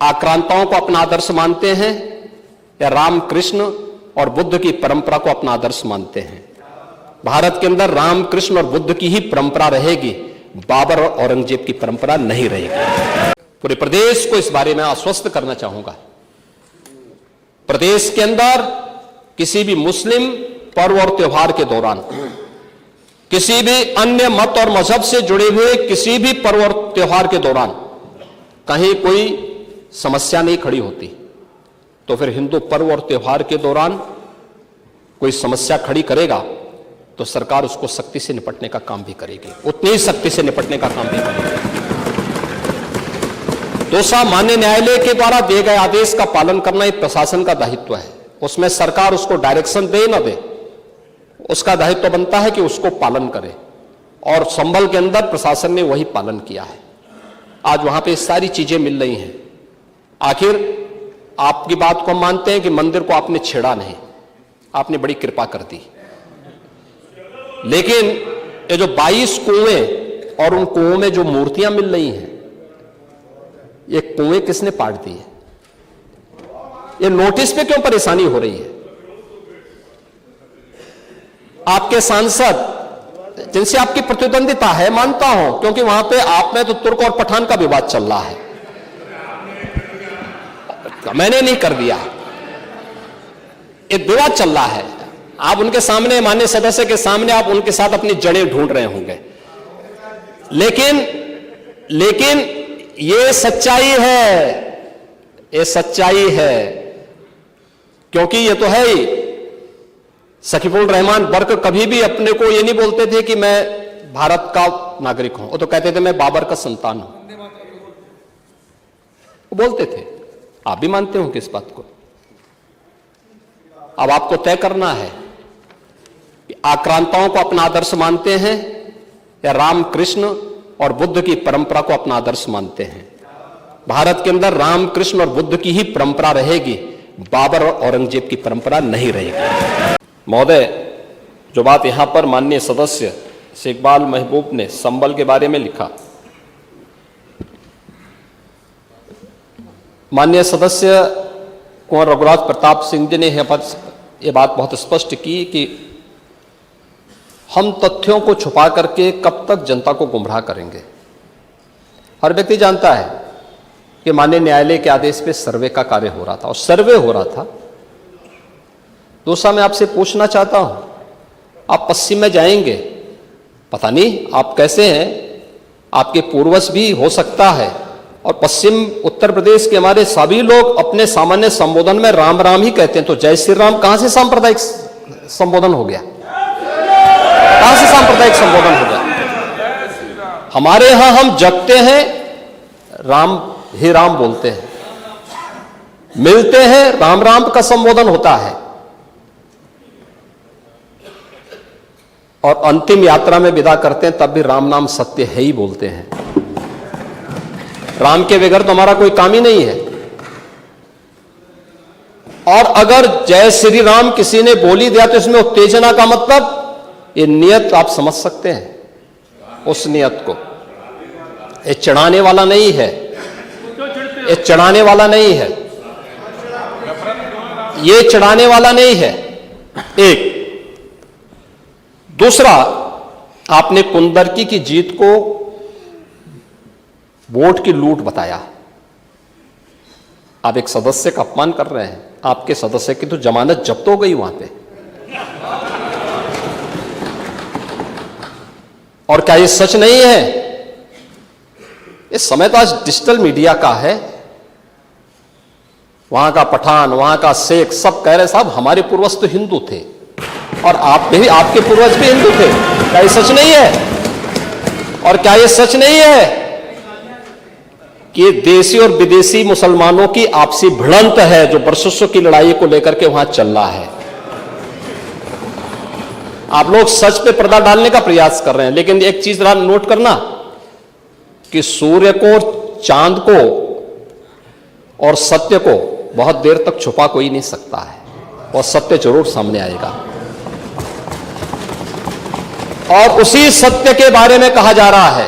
आक्रांताओं को अपना आदर्श मानते हैं या राम कृष्ण और बुद्ध की परंपरा को अपना आदर्श मानते हैं। भारत के अंदर राम कृष्ण और बुद्ध की ही परंपरा रहेगी, बाबर और औरंगजेब की परंपरा नहीं रहेगी। पूरे प्रदेश को इस बारे में आश्वस्त करना चाहूंगा। प्रदेश के अंदर किसी भी मुस्लिम पर्व और त्योहार के दौरान, किसी भी अन्य मत और मजहब से जुड़े हुए किसी भी पर्व और त्योहार के दौरान कहीं कोई समस्या नहीं खड़ी होती, तो फिर हिंदू पर्व और त्योहार के दौरान कोई समस्या खड़ी करेगा तो सरकार उसको सख्ती से निपटने का काम भी करेगी, उतनी ही सख्ती से निपटने का काम भी करेगी। दोसा माननीय न्यायालय के द्वारा दिए गए आदेश का पालन करना एक प्रशासन का दायित्व है। उसमें सरकार उसको डायरेक्शन दे न दे, उसका दायित्व बनता है कि उसको पालन करे, और संभल के अंदर प्रशासन ने वही पालन किया है। आज वहां पे सारी चीजें मिल रही हैं। आखिर आपकी बात को हम मानते हैं कि मंदिर को आपने छेड़ा नहीं, आपने बड़ी कृपा कर दी, लेकिन ये जो 22 कुएं और उन कुओं में जो मूर्तियां मिल रही हैं, ये कुएं किसने पाट दिए? ये नोटिस पे क्यों परेशानी हो रही है? आपके सांसद जिनसे आपकी प्रतिद्वंदिता है, मानता हूं, क्योंकि वहां पे आप में तो तुर्क और पठान का विवाद चल रहा है, मैंने नहीं कर दिया, एक विवाद चल रहा है। आप उनके सामने, माननीय सदस्य के सामने, आप उनके साथ अपनी जड़ें ढूंढ रहे होंगे, लेकिन ये सच्चाई है, ये सच्चाई है, क्योंकि ये तो है ही। सकीफुल रहमान बर्क कभी भी अपने को ये नहीं बोलते थे कि मैं भारत का नागरिक हूं, वो तो कहते थे मैं बाबर का संतान हूं, वो बोलते थे। आप भी मानते हो कि इस बात को? अब आपको तय करना है कि आक्रांताओं को अपना आदर्श मानते हैं या राम कृष्ण और बुद्ध की परंपरा को अपना आदर्श मानते हैं। भारत के अंदर राम कृष्ण और बुद्ध की ही परंपरा रहेगी, बाबर और औरंगजेब की परंपरा नहीं रहेगी। महोदय, जो बात यहां पर माननीय सदस्य शेख इकबाल महबूब ने संबल के बारे में लिखा, माननीय सदस्य कुंवर रघुराज प्रताप सिंह जी ने यह बात बहुत स्पष्ट की कि हम तथ्यों को छुपा करके कब तक जनता को गुमराह करेंगे। हर व्यक्ति जानता है कि माननीय न्यायालय के आदेश पे सर्वे का कार्य हो रहा था, और सर्वे हो रहा था। दूसरा, मैं आपसे पूछना चाहता हूं, आप पश्चिम में जाएंगे, पता नहीं आप कैसे हैं, आपके पूर्वज भी हो सकता है, और पश्चिम उत्तर प्रदेश के हमारे सभी लोग अपने सामान्य संबोधन में राम राम ही कहते हैं, तो जय श्री राम कहां से सांप्रदायिक संबोधन हो गया? कहां से सांप्रदायिक संबोधन हो गया? हमारे यहां हम जगते हैं, राम ही राम बोलते हैं, मिलते हैं, राम राम का संबोधन होता है, और अंतिम यात्रा में विदा करते हैं तब भी राम नाम सत्य है ही बोलते हैं। राम के बगैर तो हमारा कोई काम ही नहीं है। और अगर जय श्री राम किसी ने बोली दिया तो इसमें उत्तेजना का मतलब, ये नियत आप समझ सकते हैं उस नियत को। ये चढ़ाने वाला नहीं है, ये चढ़ाने वाला नहीं है, ये चढ़ाने वाला नहीं है। एक दूसरा, आपने कुंदरकी की जीत को वोट की लूट बताया। आप एक सदस्य का अपमान कर रहे हैं। आपके सदस्य की तो जमानत जब्त हो गई वहां पे। और क्या ये सच नहीं है? इस समय तो आज डिजिटल मीडिया का है। वहां का पठान, वहां का शेख सब कह रहे साहब हमारे पूर्वज तो हिंदू थे, और आप भी, आपके पूर्वज भी हिंदू थे। क्या ये सच नहीं है? और क्या ये सच नहीं है कि देशी और विदेशी मुसलमानों की आपसी भिड़ंत है जो वर्षों की लड़ाई को लेकर के वहां चल रहा है? आप लोग सच पे पर्दा डालने का प्रयास कर रहे हैं, लेकिन एक चीज जरा नोट करना कि सूर्य को, चांद को और सत्य को बहुत देर तक छुपा कोई नहीं सकता है, और सत्य जरूर सामने आएगा। और उसी सत्य के बारे में कहा जा रहा है